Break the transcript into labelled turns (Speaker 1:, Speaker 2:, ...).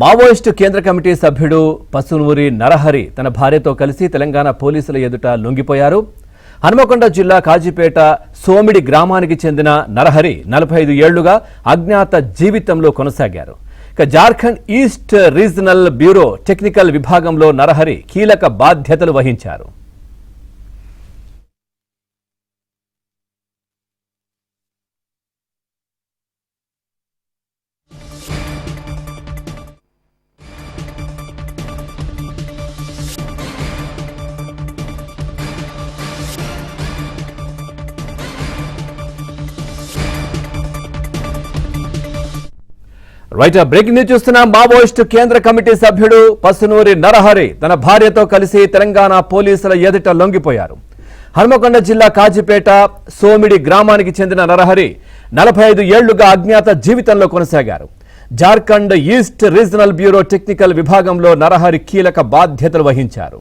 Speaker 1: Maoist కేంద్ర committee సభ్యుడు పసునూరి నరహరి తన భార్యతో కలిసి తెలంగాణ పోలీసుల ఎదుట లొంగిపోయారు. హనుమకొండ జిల్లా కాజీపేట సోమిడి గ్రామానికి చెందిన నరహరి 45 ఏళ్లుగా అజ్ఞాత జీవితంలో కొనసాగారు. Jharkhand east regional bureau technical విభాగంలో నరహరి కీలక బాధ్యతలు వహించారు. బ్రేకింగ్ న్యూస్ చూస్తున్నాం. మావోయిస్టు కేంద్ర కమిటీ సభ్యుడు పసునూరి నరహరి తన భార్యతో కలిసి తెలంగాణ పోలీసుల ఎదుట లొంగిపోయారు. హనుమకొండ జిల్లా కాజీపేట సోమిడి గ్రామానికి చెందిన నరహరి 45 ఏళ్లుగా అజ్ఞాత జీవితంలో కొనసాగారు. Jharkhand east regional bureau technical విభాగంలో నరహరి కీలక బాధ్యతలు వహించారు.